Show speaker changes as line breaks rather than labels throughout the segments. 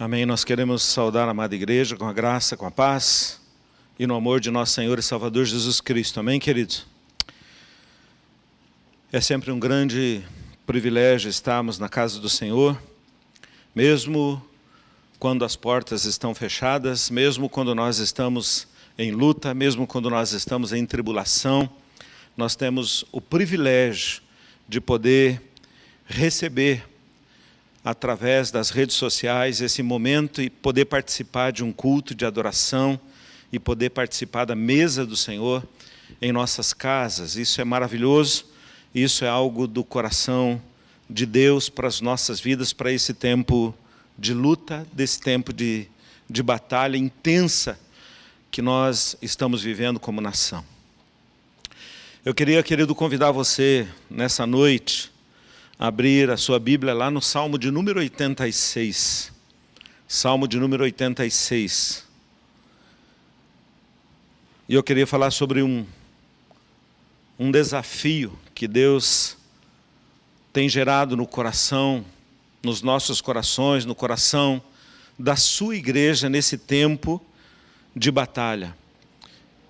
Amém. Nós queremos saudar a amada igreja com a graça, com a paz e no amor de nosso Senhor e Salvador Jesus Cristo. Amém, queridos? É sempre um grande privilégio estarmos na casa do Senhor, mesmo quando as portas estão fechadas, mesmo quando nós estamos em luta, mesmo quando nós estamos em tribulação, nós temos o privilégio de poder receber através das redes sociais esse momento e poder participar de um culto de adoração e poder participar da mesa do Senhor em nossas casas. Isso é maravilhoso, isso é algo do coração de Deus para as nossas vidas, para esse tempo de luta, desse tempo de batalha intensa que nós estamos vivendo como nação. Eu queria, querido, convidar você nessa noite abrir a sua Bíblia lá no Salmo de número 86. Salmo de número 86. E eu queria falar sobre um desafio que Deus tem gerado no coração, nos nossos corações, no coração da sua igreja nesse tempo de batalha,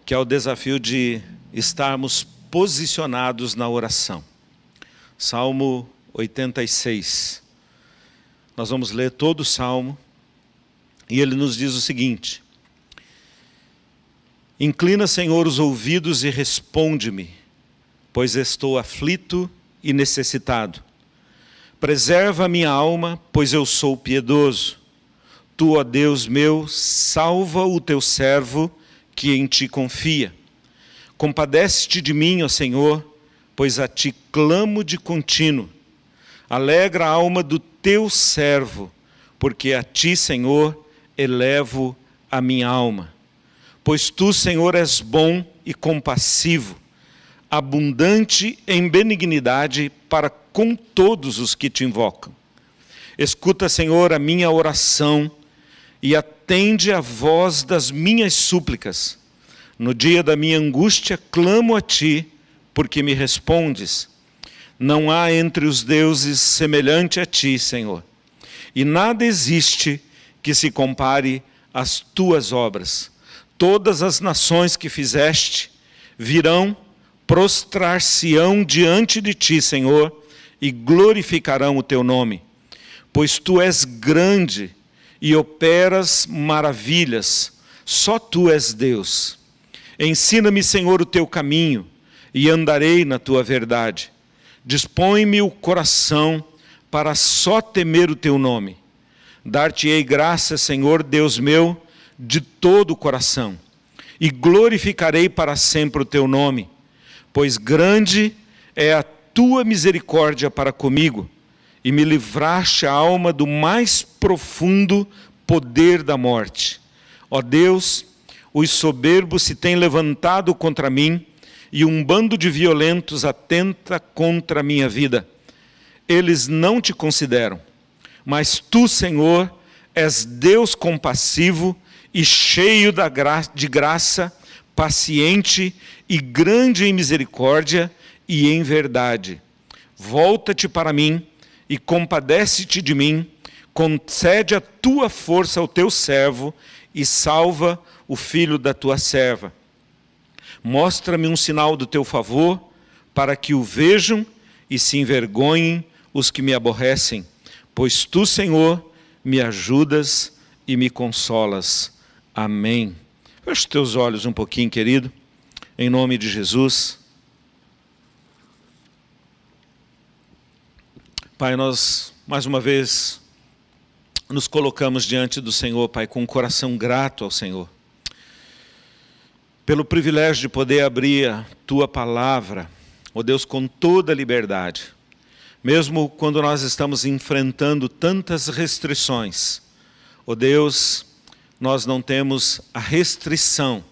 que é o desafio de estarmos posicionados na oração. Salmo 86. Nós vamos ler todo o Salmo e ele nos diz o seguinte: Inclina, Senhor, os ouvidos e responde-me, pois estou aflito e necessitado. Preserva a minha alma, pois eu sou piedoso. Tu, ó Deus meu, salva o teu servo que em ti confia. Compadece-te de mim, ó Senhor, pois a ti clamo de contínuo. Alegra a alma do teu servo, porque a ti, Senhor, elevo a minha alma. Pois tu, Senhor, és bom e compassivo, abundante em benignidade para com todos os que te invocam. Escuta, Senhor, a minha oração e atende a voz das minhas súplicas. No dia da minha angústia, clamo a ti, porque me respondes. Não há entre os deuses semelhante a ti, Senhor, e nada existe que se compare às tuas obras. Todas as nações que fizeste virão, prostrar-se-ão diante de ti, Senhor, e glorificarão o teu nome. Pois tu és grande e operas maravilhas, só tu és Deus. Ensina-me, Senhor, o teu caminho, e andarei na tua verdade. Dispõe-me o coração para só temer o teu nome. Dar-te-ei graça, Senhor, Deus meu, de todo o coração, e glorificarei para sempre o teu nome, pois grande é a tua misericórdia para comigo, e me livraste a alma do mais profundo poder da morte. Ó Deus, os soberbos se têm levantado contra mim, e um bando de violentos atenta contra a minha vida. Eles não te consideram, mas tu, Senhor, és Deus compassivo e cheio de graça, paciente e grande em misericórdia e em verdade. Volta-te para mim e compadece-te de mim, concede a tua força ao teu servo e salva o filho da tua serva. Mostra-me um sinal do teu favor, para que o vejam e se envergonhem os que me aborrecem, pois tu, Senhor, me ajudas e me consolas. Amém. Feche os teus olhos um pouquinho, querido, em nome de Jesus. Pai, nós, mais uma vez, nos colocamos diante do Senhor, Pai, com um coração grato ao Senhor, pelo privilégio de poder abrir a Tua Palavra, ó Deus, com toda a liberdade, mesmo quando nós estamos enfrentando tantas restrições, ó Deus, nós não temos a restrição,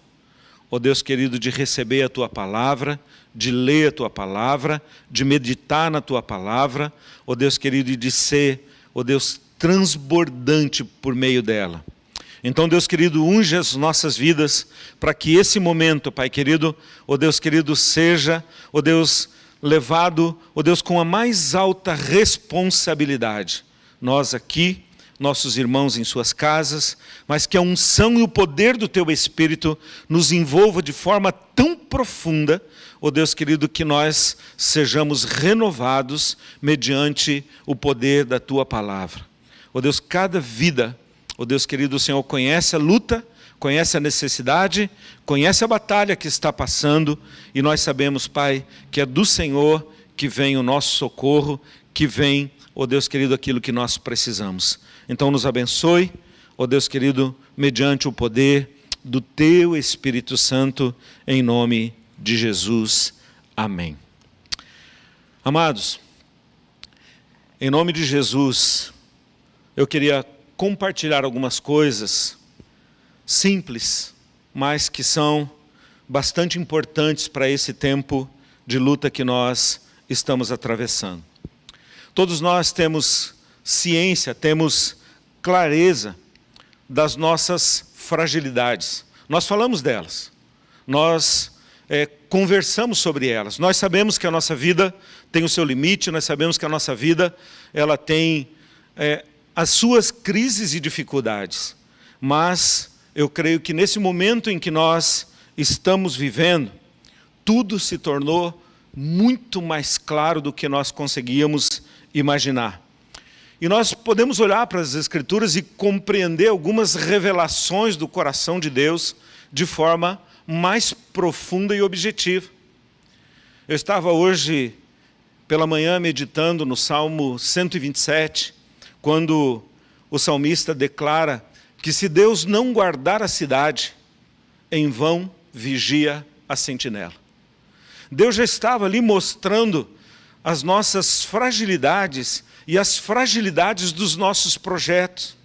ó Deus querido, de receber a Tua Palavra, de ler a Tua Palavra, de meditar na Tua Palavra, ó Deus querido, e de ser, ó Deus, transbordante por meio dela. Então, Deus querido, unge as nossas vidas para que esse momento, Pai querido, ó Deus querido, seja, ó Deus, levado, ó Deus, com a mais alta responsabilidade. Nós aqui, nossos irmãos em suas casas, mas que a unção e o poder do Teu Espírito nos envolva de forma tão profunda, ó Deus querido, que nós sejamos renovados mediante o poder da Tua palavra. Ó Deus, cada vida, ó Deus querido, o Senhor conhece a luta, conhece a necessidade, conhece a batalha que está passando, e nós sabemos, Pai, que é do Senhor que vem o nosso socorro, que vem, ó Deus querido, aquilo que nós precisamos. Então nos abençoe, ó Deus querido, mediante o poder do Teu Espírito Santo, em nome de Jesus. Amém. Amados, em nome de Jesus, eu queria compartilhar algumas coisas simples, mas que são bastante importantes para esse tempo de luta que nós estamos atravessando. Todos nós temos ciência, temos clareza das nossas fragilidades. Nós falamos delas, nós conversamos sobre elas. Nós sabemos que a nossa vida tem o seu limite, nós sabemos que a nossa vida ela tem as suas crises e dificuldades. Mas eu creio que nesse momento em que nós estamos vivendo, tudo se tornou muito mais claro do que nós conseguíamos imaginar. E nós podemos olhar para as Escrituras e compreender algumas revelações do coração de Deus de forma mais profunda e objetiva. Eu estava hoje pela manhã meditando no Salmo 127, quando o salmista declara que se Deus não guardar a cidade, em vão vigia a sentinela. Deus já estava ali mostrando as nossas fragilidades e as fragilidades dos nossos projetos.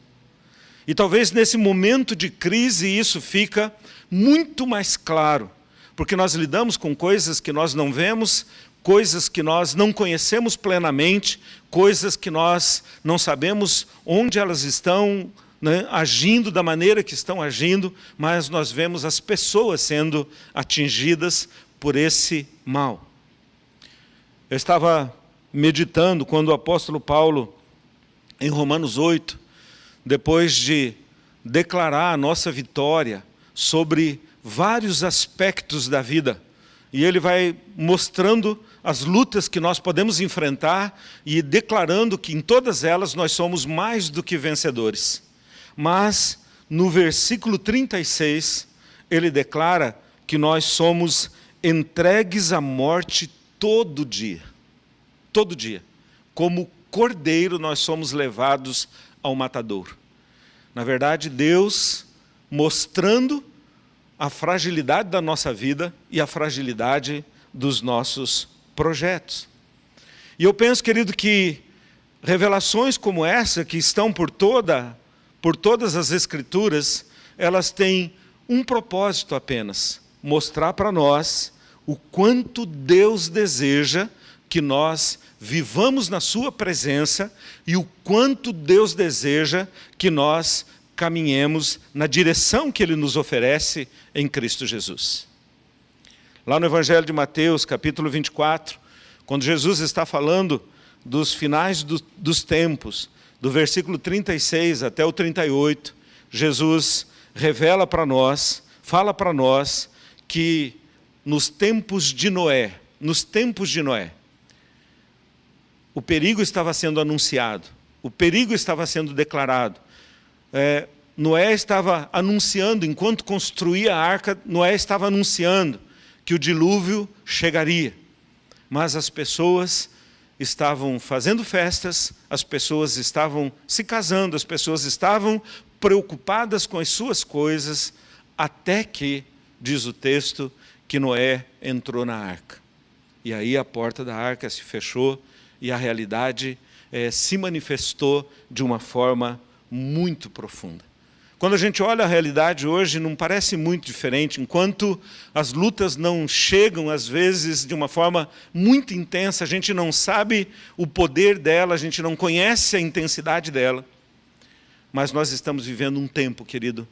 E talvez nesse momento de crise isso fica muito mais claro, porque nós lidamos com coisas que nós não vemos, coisas que nós não conhecemos plenamente, coisas que nós não sabemos onde elas estão, né, agindo da maneira que estão agindo, mas nós vemos as pessoas sendo atingidas por esse mal. Eu estava meditando quando o apóstolo Paulo, em Romanos 8, depois de declarar a nossa vitória sobre vários aspectos da vida, e ele vai mostrando as lutas que nós podemos enfrentar e declarando que em todas elas nós somos mais do que vencedores. Mas no versículo 36, ele declara que nós somos entregues à morte todo dia. Todo dia. Como cordeiro nós somos levados ao matadouro. Na verdade, Deus mostrando a fragilidade da nossa vida e a fragilidade dos nossos projetos. E eu penso, querido, que revelações como essa, que estão por todas as Escrituras, elas têm um propósito apenas: mostrar para nós o quanto Deus deseja que nós vivamos na sua presença e o quanto Deus deseja que nós caminhemos na direção que Ele nos oferece em Cristo Jesus. Lá no Evangelho de Mateus, capítulo 24, quando Jesus está falando dos finais dos tempos, do versículo 36 até o 38, Jesus revela para nós, fala para nós que nos tempos de Noé, o perigo estava sendo anunciado, o perigo estava sendo declarado. Noé estava anunciando, enquanto construía a arca, Noé estava anunciando que o dilúvio chegaria. Mas as pessoas estavam fazendo festas, as pessoas estavam se casando, as pessoas estavam preocupadas com as suas coisas, até que, diz o texto, que Noé entrou na arca. E aí a porta da arca se fechou e a realidade se manifestou de uma forma muito profunda. Quando a gente olha a realidade hoje, não parece muito diferente. Enquanto as lutas não chegam, às vezes, de uma forma muito intensa, a gente não sabe o poder dela, a gente não conhece a intensidade dela. Mas nós estamos vivendo um tempo, querido,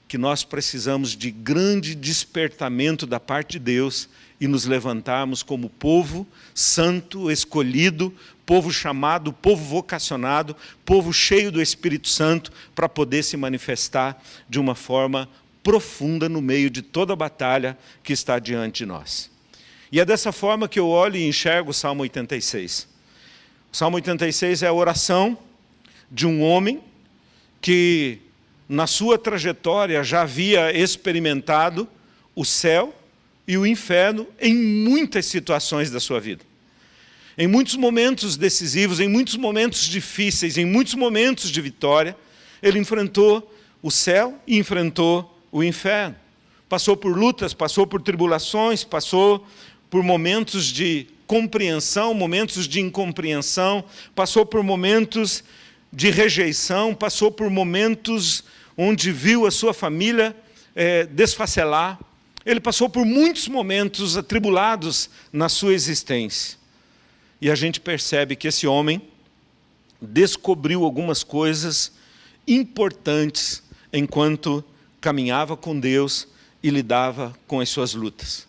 que nós precisamos de grande despertamento da parte de Deus e nos levantarmos como povo santo, escolhido, povo chamado, povo vocacionado, povo cheio do Espírito Santo, para poder se manifestar de uma forma profunda no meio de toda a batalha que está diante de nós. E é dessa forma que eu olho e enxergo o Salmo 86. O Salmo 86 é a oração de um homem que, na sua trajetória, já havia experimentado o céu e o inferno em muitas situações da sua vida. Em muitos momentos decisivos, em muitos momentos difíceis, em muitos momentos de vitória, ele enfrentou o céu e enfrentou o inferno. Passou por lutas, passou por tribulações, passou por momentos de compreensão, momentos de incompreensão, passou por momentos de rejeição, passou por momentos onde viu a sua família desfacelar. Ele passou por muitos momentos atribulados na sua existência. E a gente percebe que esse homem descobriu algumas coisas importantes enquanto caminhava com Deus e lidava com as suas lutas.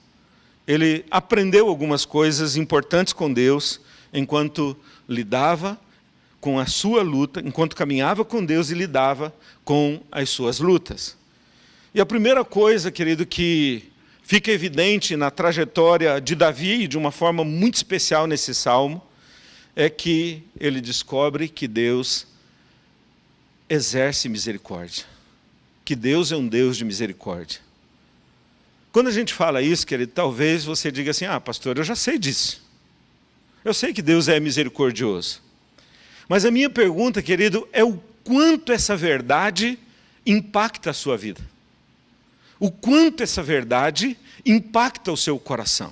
Ele aprendeu algumas coisas importantes com Deus enquanto lidava com a sua luta, enquanto caminhava com Deus e lidava com as suas lutas. E a primeira coisa, querido, que fica evidente na trajetória de Davi, de uma forma muito especial nesse salmo, é que ele descobre que Deus exerce misericórdia. Que Deus é um Deus de misericórdia. Quando a gente fala isso, querido, talvez você diga assim, pastor, eu já sei disso. Eu sei que Deus é misericordioso. Mas a minha pergunta, querido, é o quanto essa verdade impacta a sua vida. O quanto essa verdade impacta o seu coração.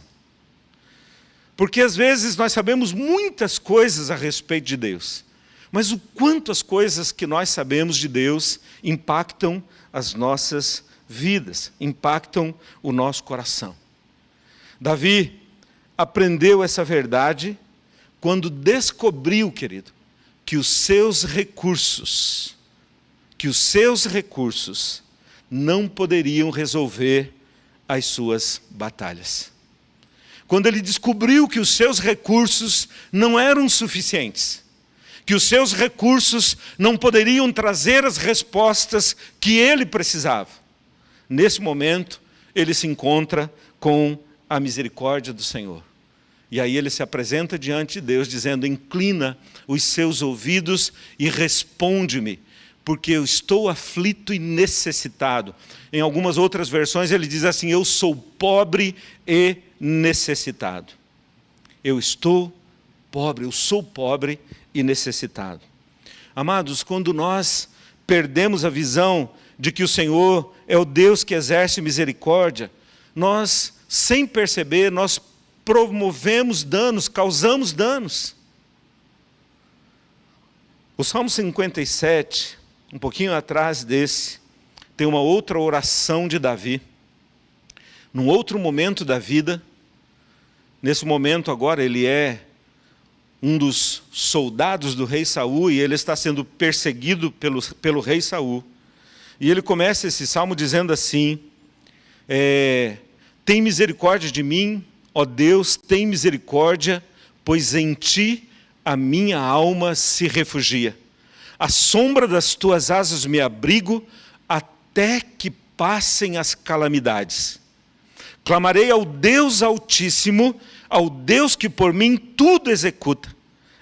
Porque às vezes nós sabemos muitas coisas a respeito de Deus, mas o quanto as coisas que nós sabemos de Deus impactam as nossas vidas, impactam o nosso coração. Davi aprendeu essa verdade quando descobriu, querido, que os seus recursos não poderiam resolver as suas batalhas. Quando ele descobriu que os seus recursos não eram suficientes, que os seus recursos não poderiam trazer as respostas que ele precisava, nesse momento ele se encontra com a misericórdia do Senhor. E aí ele se apresenta diante de Deus dizendo, inclina os seus ouvidos e responde-me, porque eu estou aflito e necessitado. Em algumas outras versões ele diz assim, eu sou pobre e necessitado. Eu sou pobre e necessitado. Amados, quando nós perdemos a visão de que o Senhor é o Deus que exerce misericórdia, nós, sem perceber, nós promovemos danos, causamos danos. O Salmo 57, um pouquinho atrás desse, tem uma outra oração de Davi. Num outro momento da vida, nesse momento agora ele é um dos soldados do rei Saul e ele está sendo perseguido pelo rei Saul. E ele começa esse salmo dizendo assim, tem misericórdia de mim, ó Deus, tem misericórdia, pois em ti a minha alma se refugia. À sombra das tuas asas me abrigo, até que passem as calamidades. Clamarei ao Deus Altíssimo, ao Deus que por mim tudo executa.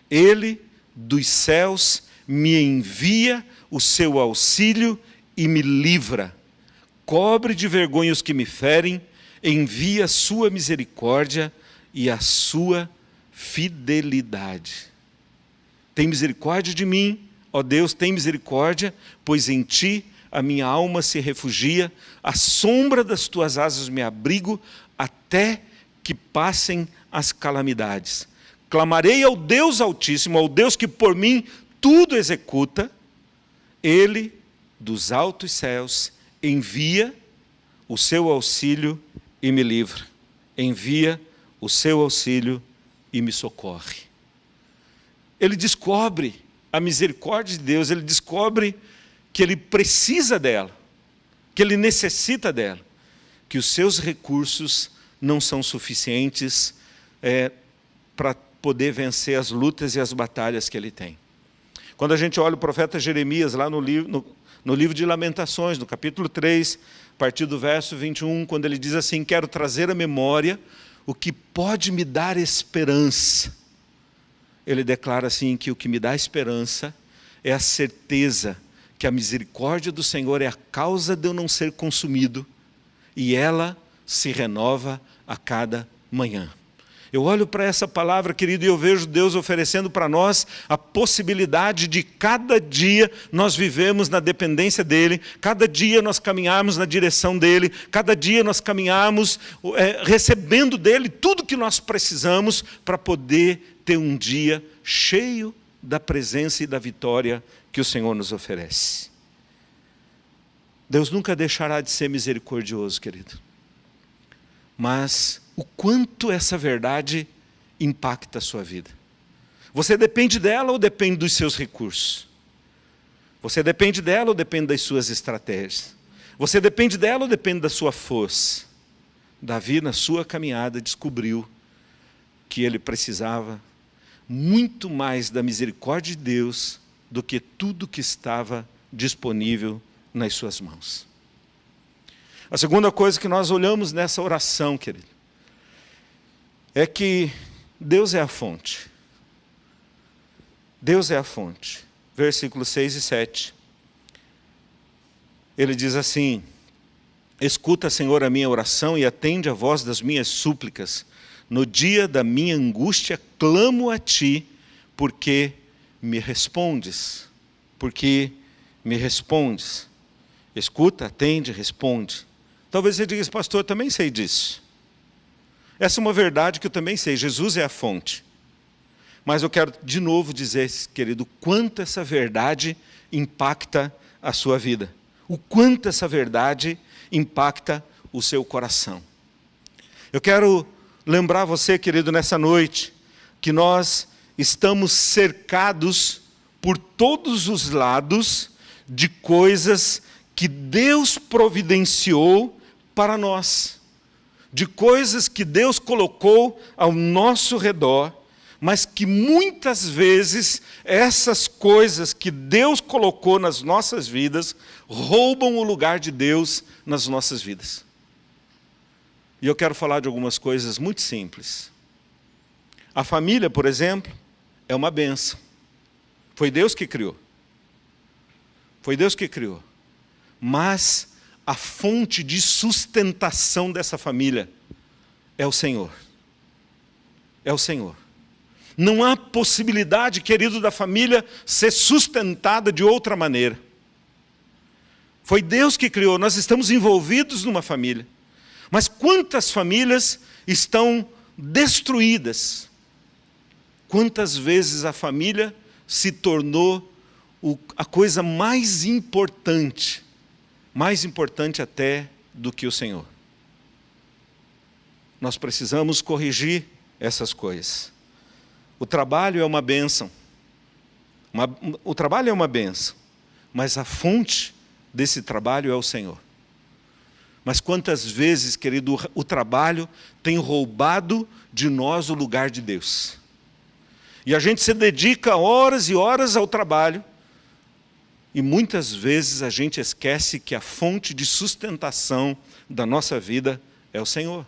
Ele dos céus me envia o seu auxílio e me livra. Cobre de vergonha os que me ferem, envia a sua misericórdia e a sua fidelidade. Tem misericórdia de mim, ó Deus, tem misericórdia, pois em ti a minha alma se refugia, à sombra das tuas asas me abrigo, até que passem as calamidades. Clamarei ao Deus Altíssimo, ao Deus que por mim tudo executa, ele dos altos céus envia o seu auxílio e me livra. Envia o seu auxílio e me socorre. Ele descobre a misericórdia de Deus, ele descobre que ele precisa dela, que ele necessita dela, que os seus recursos não são suficientes para poder vencer as lutas e as batalhas que ele tem. Quando a gente olha o profeta Jeremias, lá no livro de Lamentações, no capítulo 3, a partir do verso 21, quando ele diz assim: quero trazer à memória o que pode me dar esperança. Ele declara assim que o que me dá esperança é a certeza que a misericórdia do Senhor é a causa de eu não ser consumido, e ela se renova a cada manhã. Eu olho para essa palavra, querido, e eu vejo Deus oferecendo para nós a possibilidade de cada dia nós vivemos na dependência dEle, cada dia nós caminharmos na direção dEle, cada dia nós caminharmos recebendo dEle tudo que nós precisamos para poder ter um dia cheio da presença e da vitória que o Senhor nos oferece. Deus nunca deixará de ser misericordioso, querido. Mas o quanto essa verdade impacta a sua vida. Você depende dela ou depende dos seus recursos? Você depende dela ou depende das suas estratégias? Você depende dela ou depende da sua força? Davi, na sua caminhada, descobriu que ele precisava muito mais da misericórdia de Deus do que tudo que estava disponível nas suas mãos. A segunda coisa que nós olhamos nessa oração, querido, é que Deus é a fonte. Deus é a fonte. Versículos 6 e 7. Ele diz assim: escuta, Senhor, a minha oração e atende a voz das minhas súplicas. No dia da minha angústia, clamo a Ti, porque me respondes. Porque me respondes. Escuta, atende, responde. Talvez você diga: pastor, eu também sei disso. Essa é uma verdade que eu também sei. Jesus é a fonte. Mas eu quero de novo dizer, querido, quanto essa verdade impacta a sua vida. O quanto essa verdade impacta o seu coração. Eu quero lembrar você, querido, nessa noite, que nós estamos cercados por todos os lados de coisas que Deus providenciou para nós, de coisas que Deus colocou ao nosso redor, mas que muitas vezes essas coisas que Deus colocou nas nossas vidas roubam o lugar de Deus nas nossas vidas. E eu quero falar de algumas coisas muito simples. A família, por exemplo, é uma bênção. Foi Deus que criou. Foi Deus que criou. Mas a fonte de sustentação dessa família é o Senhor. É o Senhor. Não há possibilidade, querido, da família ser sustentada de outra maneira. Foi Deus que criou, nós estamos envolvidos numa família. Mas quantas famílias estão destruídas? Quantas vezes a família se tornou a coisa mais importante até do que o Senhor? Nós precisamos corrigir essas coisas. O trabalho é uma bênção. O trabalho é uma bênção, mas a fonte desse trabalho é o Senhor. Mas quantas vezes, querido, o trabalho tem roubado de nós o lugar de Deus. E a gente se dedica horas e horas ao trabalho, e muitas vezes a gente esquece que a fonte de sustentação da nossa vida é o Senhor.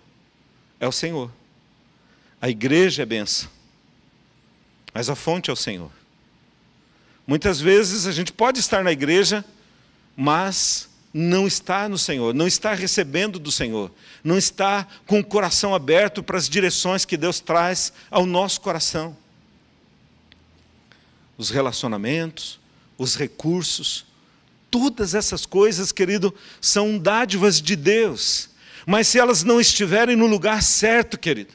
É o Senhor. A igreja é bênção, mas a fonte é o Senhor. Muitas vezes a gente pode estar na igreja, mas não está no Senhor, não está recebendo do Senhor, não está com o coração aberto para as direções que Deus traz ao nosso coração. Os relacionamentos, os recursos, todas essas coisas, querido, são dádivas de Deus, mas se elas não estiverem no lugar certo, querido,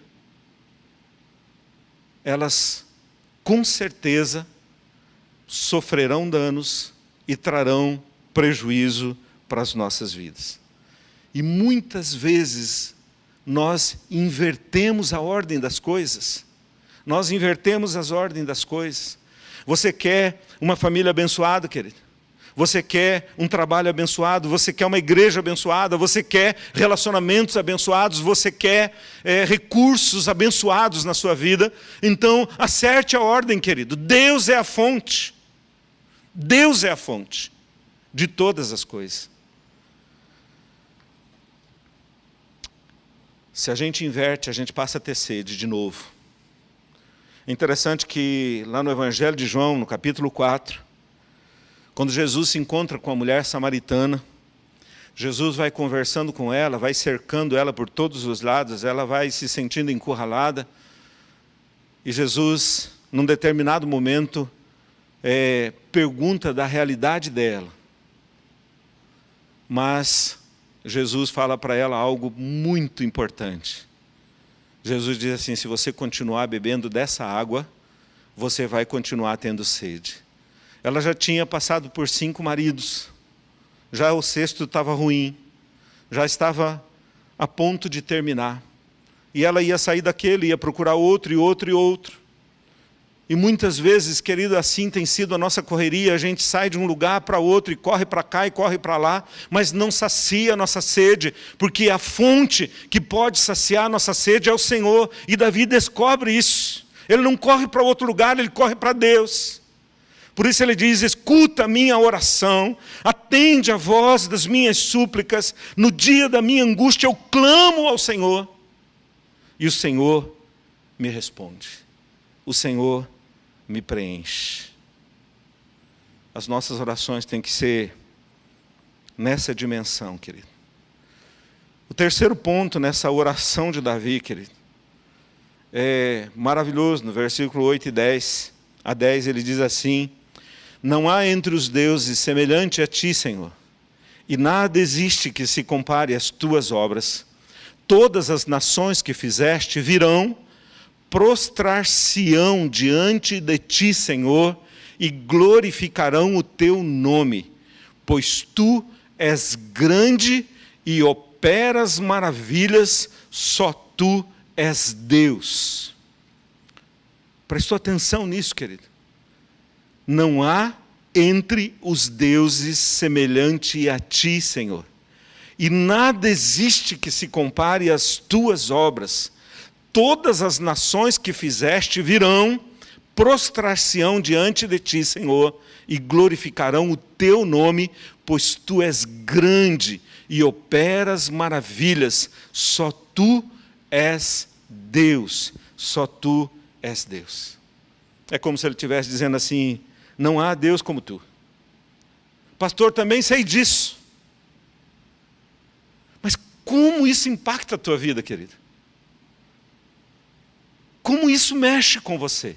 elas com certeza sofrerão danos e trarão prejuízo para as nossas vidas. E muitas vezes nós invertemos a ordem das coisas. Nós invertemos as ordens das coisas. Você quer uma família abençoada, querido? você quer um trabalho abençoado, você quer uma igreja abençoada, você quer relacionamentos abençoados, você quer recursos abençoados na sua vida. Então, acerte a ordem, querido. Deus é a fonte. Deus é a fonte de todas as coisas. Se a gente inverte, a gente passa a ter sede de novo. É interessante que lá no Evangelho de João, no capítulo 4, quando Jesus se encontra com a mulher samaritana, Jesus vai conversando com ela, vai cercando ela por todos os lados, ela vai se sentindo encurralada, e Jesus, num determinado momento, pergunta da realidade dela. Mas Jesus fala para ela algo muito importante. Jesus diz assim: se você continuar bebendo dessa água, você vai continuar tendo sede. Ela já tinha passado por 5 maridos, já o 6º estava ruim, já estava a ponto de terminar. E ela ia sair daquele, ia procurar outro e outro e outro. E muitas vezes, querido, assim tem sido a nossa correria, a gente sai de um lugar para outro, e corre para cá e corre para lá, mas não sacia a nossa sede, porque a fonte que pode saciar a nossa sede é o Senhor, e Davi descobre isso. Ele não corre para outro lugar, ele corre para Deus. Por isso ele diz: escuta a minha oração, atende a voz das minhas súplicas, no dia da minha angústia eu clamo ao Senhor, e o Senhor me responde, o Senhor me preenche. As nossas orações têm que ser nessa dimensão, querido. O terceiro ponto nessa oração de Davi, querido, é maravilhoso. No versículo 8 e 10 a 10 ele diz assim: não há entre os deuses semelhante a ti, Senhor, e nada existe que se compare às tuas obras. Todas as nações que fizeste virão, prostrar-se-ão diante de ti, Senhor, e glorificarão o teu nome, pois tu és grande e operas maravilhas, só tu és Deus. Prestou atenção nisso, querido? Não há entre os deuses semelhante a ti, Senhor, e nada existe que se compare às tuas obras. Todas as nações que fizeste virão, prostrar-se-ão diante de ti, Senhor, e glorificarão o teu nome, pois tu és grande e operas maravilhas. Só tu és Deus, só tu és Deus. É como se ele estivesse dizendo assim: não há Deus como tu. Pastor, também sei disso. Mas como isso impacta a tua vida, querido? Como isso mexe com você?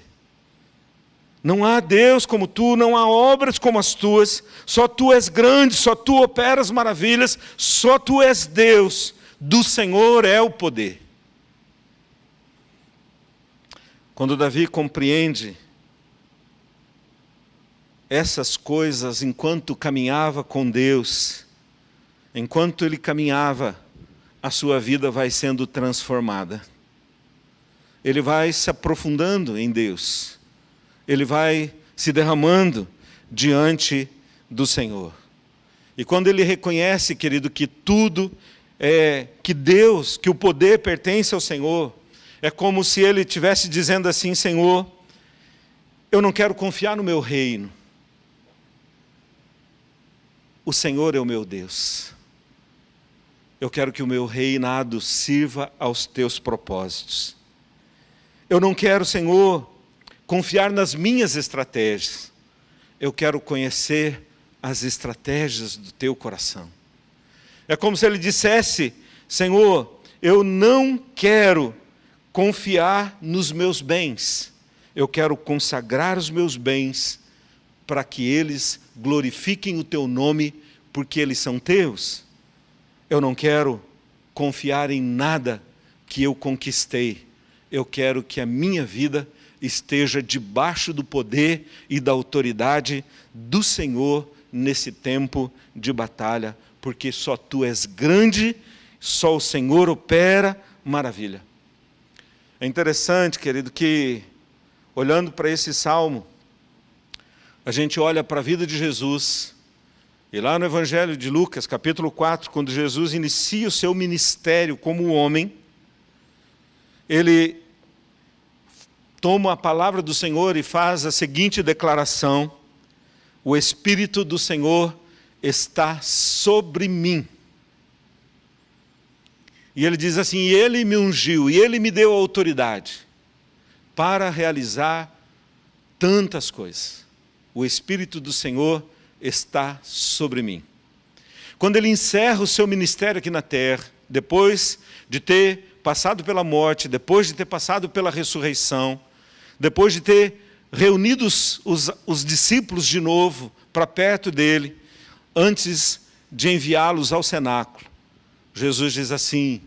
Não há Deus como tu, não há obras como as tuas, só tu és grande, só tu operas maravilhas, só tu és Deus, do Senhor é o poder. Quando Davi compreende essas coisas enquanto caminhava com Deus, enquanto ele caminhava, a sua vida vai sendo transformada. Ele vai se aprofundando em Deus. Ele vai se derramando diante do Senhor. E quando ele reconhece, querido, que tudo que Deus, que o poder pertence ao Senhor, é como se ele estivesse dizendo assim: Senhor, eu não quero confiar no meu reino. O Senhor é o meu Deus. Eu quero que o meu reinado sirva aos teus propósitos. Eu não quero, Senhor, confiar nas minhas estratégias. Eu quero conhecer as estratégias do teu coração. É como se ele dissesse: Senhor, eu não quero confiar nos meus bens. Eu quero consagrar os meus bens para que eles glorifiquem o teu nome, porque eles são teus. Eu não quero confiar em nada que eu conquistei. Eu quero que a minha vida esteja debaixo do poder e da autoridade do Senhor nesse tempo de batalha, porque só tu és grande, só o Senhor opera maravilha. É interessante, querido, que olhando para esse salmo, a gente olha para a vida de Jesus E lá no Evangelho de Lucas, capítulo 4, quando Jesus inicia o seu ministério como homem, ele toma a palavra do Senhor e faz a seguinte declaração: o Espírito do Senhor está sobre mim. E ele diz assim: e ele me ungiu, e ele me deu autoridade para realizar tantas coisas. O Espírito do Senhor está sobre mim. Quando ele encerra o seu ministério aqui na terra, depois de ter passado pela morte, depois de ter passado pela ressurreição, depois de ter reunido os discípulos de novo para perto dele, antes de enviá-los ao cenáculo, Jesus diz assim: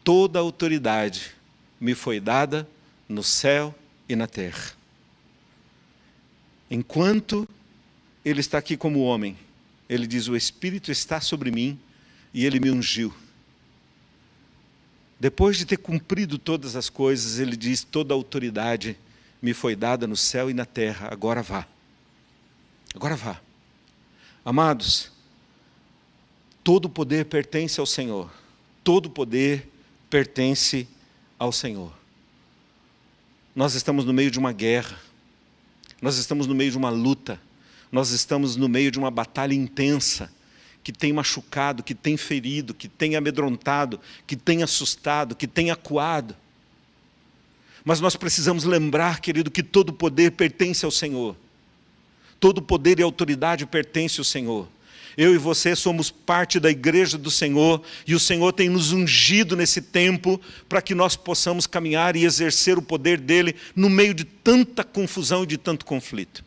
toda a autoridade me foi dada no céu e na terra. Enquanto ele está aqui como homem, ele diz: o Espírito está sobre mim e ele me ungiu. Depois de ter cumprido todas as coisas, ele diz: toda a autoridade me foi dada no céu e na terra, agora vá. Agora vá. Amados, todo poder pertence ao Senhor. Todo poder pertence ao Senhor. Nós estamos no meio de uma guerra. Nós estamos no meio de uma luta. Nós estamos no meio de uma batalha intensa, que tem machucado, que tem ferido, que tem amedrontado, que tem assustado, que tem acuado. Mas nós precisamos lembrar, querido, que todo poder pertence ao Senhor. Todo poder e autoridade pertence ao Senhor. Eu e você somos parte da igreja do Senhor, e o Senhor tem nos ungido nesse tempo para que nós possamos caminhar e exercer o poder dele no meio de tanta confusão e de tanto conflito.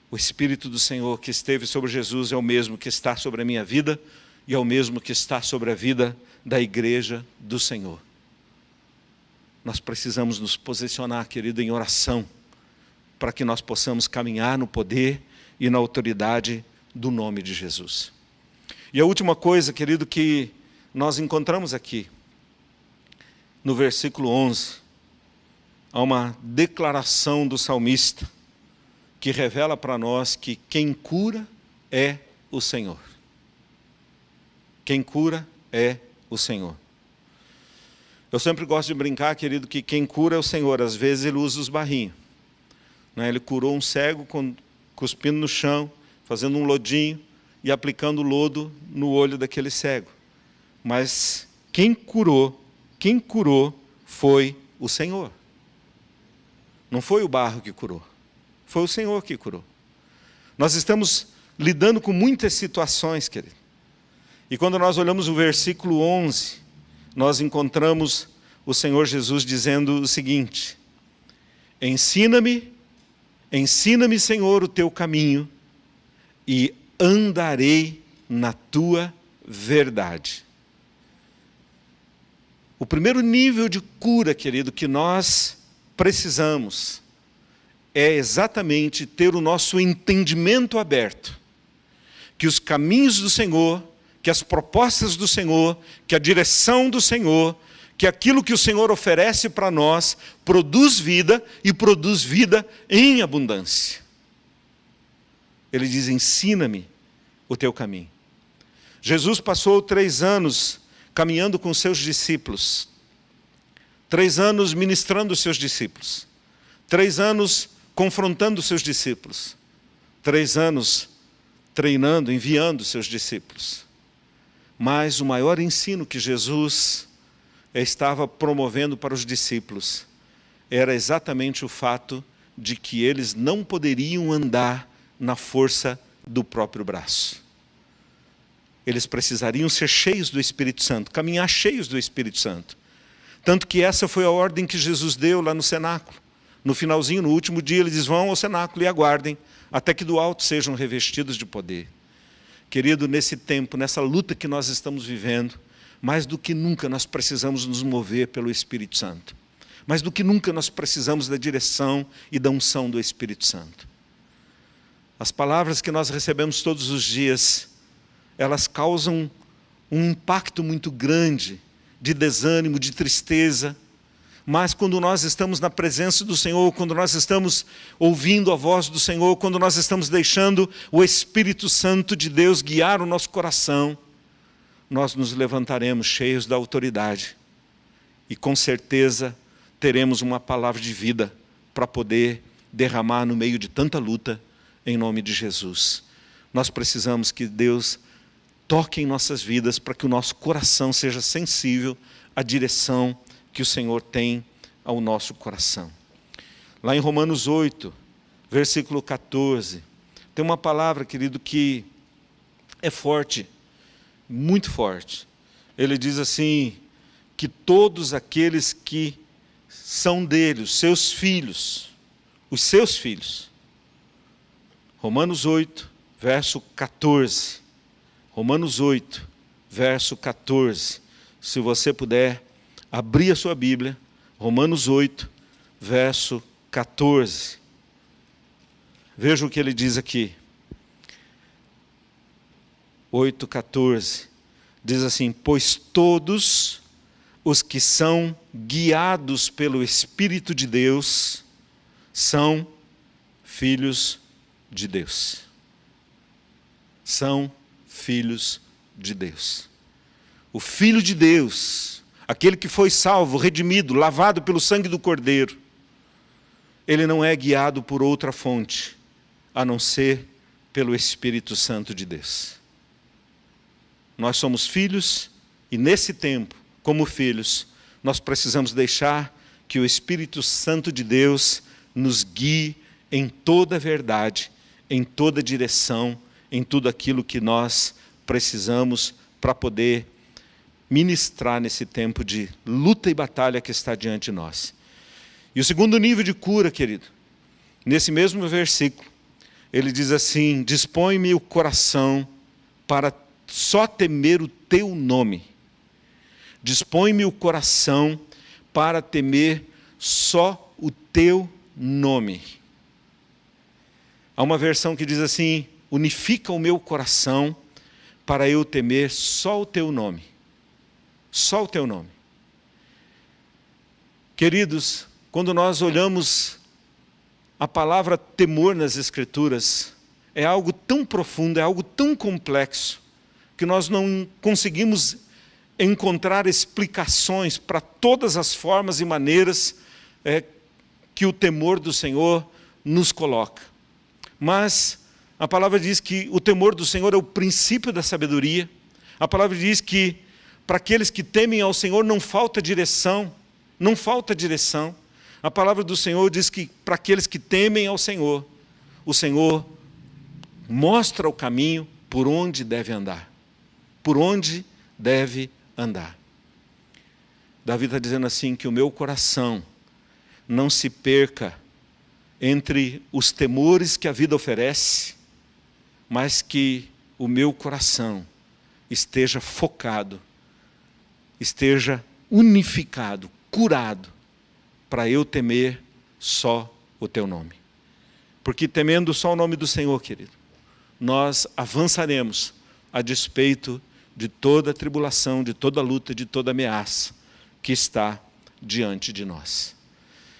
O Espírito do Senhor que esteve sobre Jesus é o mesmo que está sobre a minha vida e é o mesmo que está sobre a vida da igreja do Senhor. Nós precisamos nos posicionar, querido, em oração, para que nós possamos caminhar no poder e na autoridade do nome de Jesus. E a última coisa, querido, que nós encontramos aqui, no versículo 11, há uma declaração do salmista, que revela para nós que quem cura é o Senhor. Quem cura é o Senhor. Eu sempre gosto de brincar, querido, que quem cura é o Senhor. Às vezes ele usa os barrinhos. Ele curou um cego cuspindo no chão, fazendo um lodinho e aplicando lodo no olho daquele cego. Mas quem curou foi o Senhor. Não foi o barro que curou. Foi o Senhor que curou. Nós estamos lidando com muitas situações, querido. E quando nós olhamos o versículo 11, nós encontramos o Senhor Jesus dizendo o seguinte: ensina-me, Senhor, o teu caminho, e andarei na tua verdade. O primeiro nível de cura, querido, que nós precisamos é exatamente ter o nosso entendimento aberto, que os caminhos do Senhor, que as propostas do Senhor, que a direção do Senhor, que aquilo que o Senhor oferece para nós, produz vida e produz vida em abundância. Ele diz: ensina-me o teu caminho. Jesus passou 3 anos caminhando com seus discípulos, 3 anos ministrando os seus discípulos, 3 anos confrontando os seus discípulos, 3 anos treinando, enviando os seus discípulos. Mas o maior ensino que Jesus estava promovendo para os discípulos era exatamente o fato de que eles não poderiam andar na força do próprio braço. Eles precisariam ser cheios do Espírito Santo, caminhar cheios do Espírito Santo. Tanto que essa foi a ordem que Jesus deu lá no cenáculo. No finalzinho, no último dia, ele diz: vão ao cenáculo e aguardem, até que do alto sejam revestidos de poder. Querido, nesse tempo, nessa luta que nós estamos vivendo, mais do que nunca nós precisamos nos mover pelo Espírito Santo. Mais do que nunca nós precisamos da direção e da unção do Espírito Santo. As palavras que nós recebemos todos os dias, elas causam um impacto muito grande de desânimo, de tristeza. Mas quando nós estamos na presença do Senhor, quando nós estamos ouvindo a voz do Senhor, quando nós estamos deixando o Espírito Santo de Deus guiar o nosso coração, nós nos levantaremos cheios da autoridade e com certeza teremos uma palavra de vida para poder derramar no meio de tanta luta, em nome de Jesus. Nós precisamos que Deus toque em nossas vidas para que o nosso coração seja sensível à direção que o Senhor tem ao nosso coração. Lá em Romanos 8, versículo 14, tem uma palavra, querido, que é forte, muito forte. Ele diz assim, que todos aqueles que são dele, os seus filhos, Romanos 8, verso 14. Romanos 8, verso 14. Se você puder abrir a sua Bíblia, Romanos 8, verso 14. Veja o que ele diz aqui. 8:14. Diz assim: pois todos os que são guiados pelo Espírito de Deus são filhos de Deus. São filhos de Deus. O Filho de Deus, aquele que foi salvo, redimido, lavado pelo sangue do Cordeiro, ele não é guiado por outra fonte, a não ser pelo Espírito Santo de Deus. Nós somos filhos e nesse tempo, como filhos, nós precisamos deixar que o Espírito Santo de Deus nos guie em toda a verdade, em toda a direção, em tudo aquilo que nós precisamos para poder ministrar nesse tempo de luta e batalha que está diante de nós. E o segundo nível de cura, querido, nesse mesmo versículo, ele diz assim: dispõe-me o coração para só temer o teu nome. Dispõe-me o coração para temer só o teu nome. Há uma versão que diz assim: unifica o meu coração para eu temer só o teu nome. Só o teu nome. Queridos, quando nós olhamos a palavra temor nas Escrituras, é algo tão profundo, é algo tão complexo, que nós não conseguimos encontrar explicações para todas as formas e maneiras que o temor do Senhor nos coloca. Mas a palavra diz que o temor do Senhor é o princípio da sabedoria. A palavra diz que para aqueles que temem ao Senhor não falta direção, não falta direção. A palavra do Senhor diz que para aqueles que temem ao Senhor, o Senhor mostra o caminho por onde deve andar. Por onde deve andar. Davi está dizendo assim, que o meu coração não se perca entre os temores que a vida oferece, mas que o meu coração esteja focado, esteja unificado, curado, para eu temer só o teu nome. Porque temendo só o nome do Senhor, querido, nós avançaremos a despeito de toda a tribulação, de toda a luta, de toda a ameaça que está diante de nós.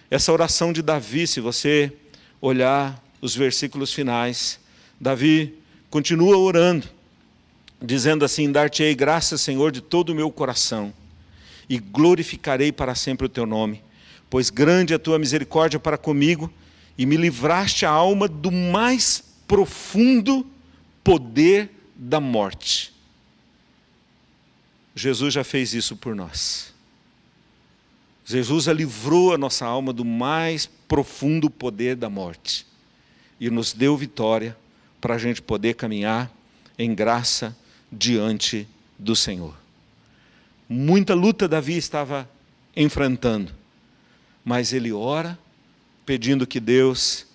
Essa oração de Davi, se você olhar os versículos finais, Davi continua orando, dizendo assim: dar-te-ei graças, Senhor, de todo o meu coração, e glorificarei para sempre o teu nome, pois grande é a tua misericórdia para comigo, e me livraste a alma do mais profundo poder da morte. Jesus já fez isso por nós. Jesus já livrou a nossa alma do mais profundo poder da morte e nos deu vitória para a gente poder caminhar em graça diante do Senhor. Muita luta Davi estava enfrentando, mas ele ora pedindo que Deus,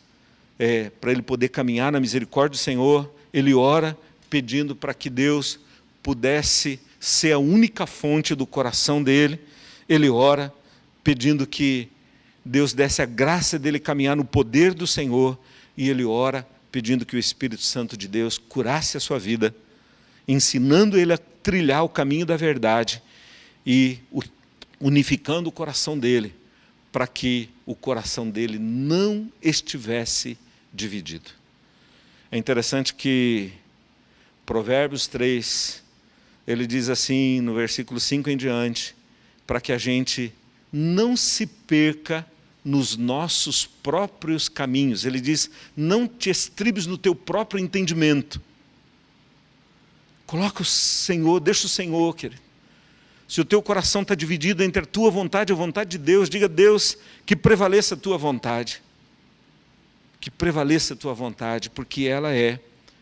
para ele poder caminhar na misericórdia do Senhor, ele ora pedindo para que Deus pudesse ser a única fonte do coração dele, ele ora pedindo que Deus desse a graça dele caminhar no poder do Senhor, e ele ora pedindo que o Espírito Santo de Deus curasse a sua vida, ensinando ele a trilhar o caminho da verdade e unificando o coração dele, para que o coração dele não estivesse dividido. É interessante que Provérbios 3, ele diz assim, no versículo 5 em diante, para que a gente não se perca nos nossos próprios caminhos. Ele diz, não te estribes no teu próprio entendimento. Coloca o Senhor, deixa o Senhor, querido. Se o teu coração está dividido entre a tua vontade e a vontade de Deus, diga a Deus que prevaleça a tua vontade. Que prevaleça a tua vontade, porque ela é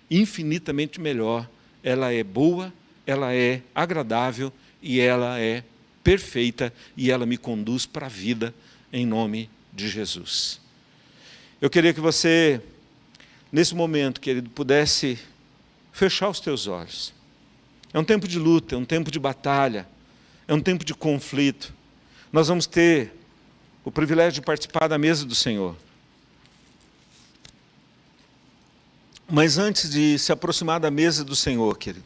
infinitamente melhor. Ela é boa, ela é agradável e ela é perfeita e ela me conduz para a vida em nome de Jesus. Eu queria que você, nesse momento, querido, pudesse fechar os teus olhos. É um tempo de luta, é um tempo de batalha, é um tempo de conflito. Nós vamos ter o privilégio de participar da mesa do Senhor. Mas antes de se aproximar da mesa do Senhor, querido,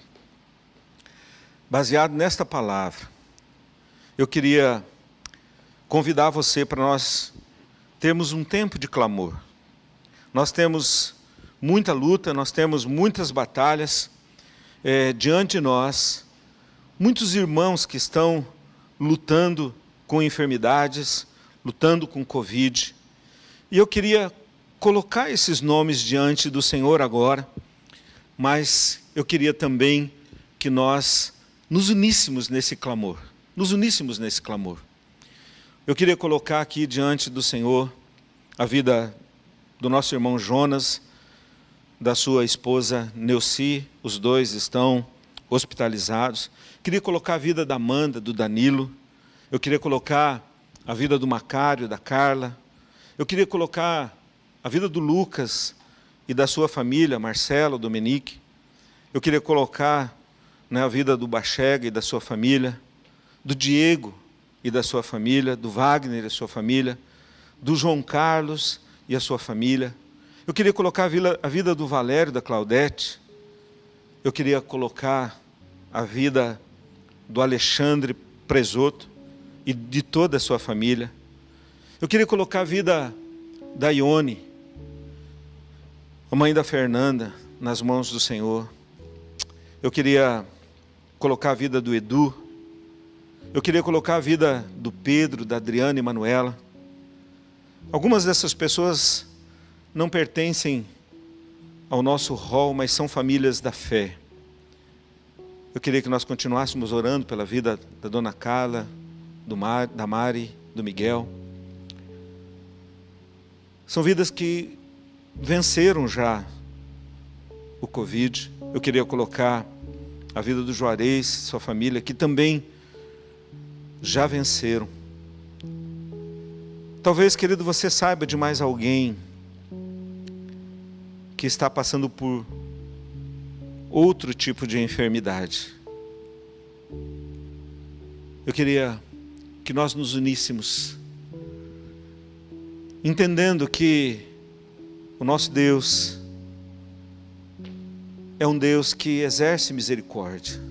baseado nesta palavra, eu queria convidar você para nós termos um tempo de clamor. Nós temos muita luta, nós temos muitas batalhas diante de nós, muitos irmãos que estão lutando com enfermidades, lutando com Covid. E eu queria colocar esses nomes diante do Senhor agora, mas eu queria também que nós nos uníssemos nesse clamor. Nos uníssemos nesse clamor. Eu queria colocar aqui diante do Senhor a vida do nosso irmão Jonas, da sua esposa Neuci, os dois estão hospitalizados. Queria colocar a vida da Amanda, do Danilo. Eu queria colocar a vida do Macário, da Carla. Eu queria colocar a vida do Lucas e da sua família, Marcelo, Dominique. Eu queria colocar a vida do Bachega e da sua família, do Diego e da sua família, do Wagner e da sua família, do João Carlos e a sua família. Eu queria colocar a vida do Valério, da Claudete. Eu queria colocar a vida do Alexandre Presoto e de toda a sua família. Eu queria colocar a vida da Ione, a mãe da Fernanda, nas mãos do Senhor. Eu queria colocar a vida do Edu. Eu queria colocar a vida do Pedro, da Adriana e Manuela. Algumas dessas pessoas não pertencem ao nosso rol, mas são famílias da fé. Eu queria que nós continuássemos orando pela vida da Dona Carla, da Mari, do Miguel. São vidas que venceram já o Covid. Eu queria colocar a vida do Juarez, sua família, que também já venceram. Talvez, querido, você saiba de mais alguém que está passando por outro tipo de enfermidade. Eu queria que nós nos uníssemos, entendendo que o nosso Deus é um Deus que exerce misericórdia,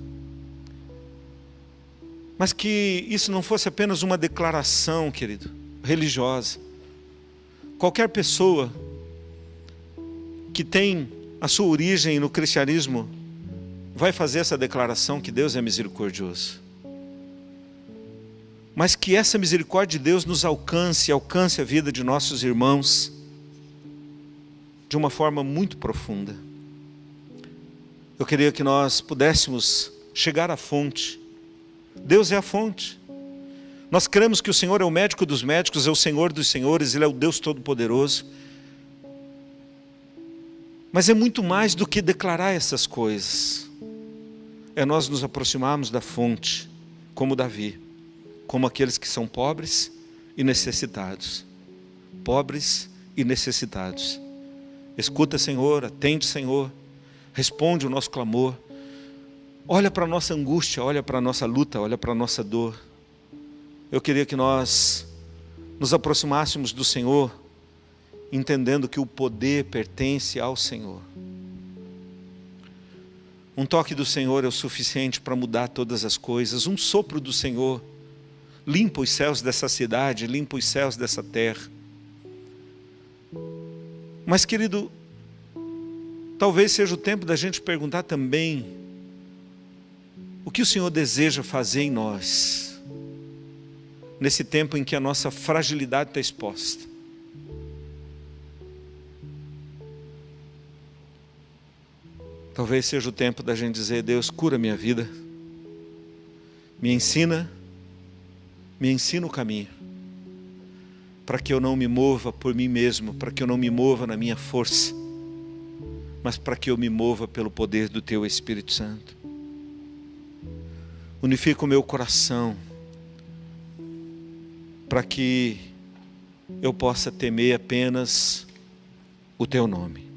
mas que isso não fosse apenas uma declaração, querido, religiosa. Qualquer pessoa que tem a sua origem no cristianismo vai fazer essa declaração que Deus é misericordioso. Mas que essa misericórdia de Deus nos alcance a vida de nossos irmãos de uma forma muito profunda. Eu queria que nós pudéssemos chegar à fonte. Deus é a fonte. Nós cremos que o Senhor é o médico dos médicos, é o Senhor dos senhores, Ele é o Deus Todo-Poderoso. Mas é muito mais do que declarar essas coisas. É nós nos aproximarmos da fonte, como Davi, como aqueles que são pobres e necessitados. Pobres e necessitados. Escuta, Senhor, atende, Senhor, responde o nosso clamor. Olha para a nossa angústia, olha para a nossa luta, olha para a nossa dor. Eu queria que nós nos aproximássemos do Senhor, entendendo que o poder pertence ao Senhor. Um toque do Senhor é o suficiente para mudar todas as coisas. Um sopro do Senhor limpa os céus dessa cidade, limpa os céus dessa terra. Mas, querido, talvez seja o tempo da gente perguntar também o que o Senhor deseja fazer em nós, nesse tempo em que a nossa fragilidade está exposta. Talvez seja o tempo da gente dizer: Deus, cura minha vida, me ensina o caminho, para que eu não me mova por mim mesmo, para que eu não me mova na minha força, mas para que eu me mova pelo poder do Teu Espírito Santo. Unifica o meu coração, para que eu possa temer apenas o Teu nome.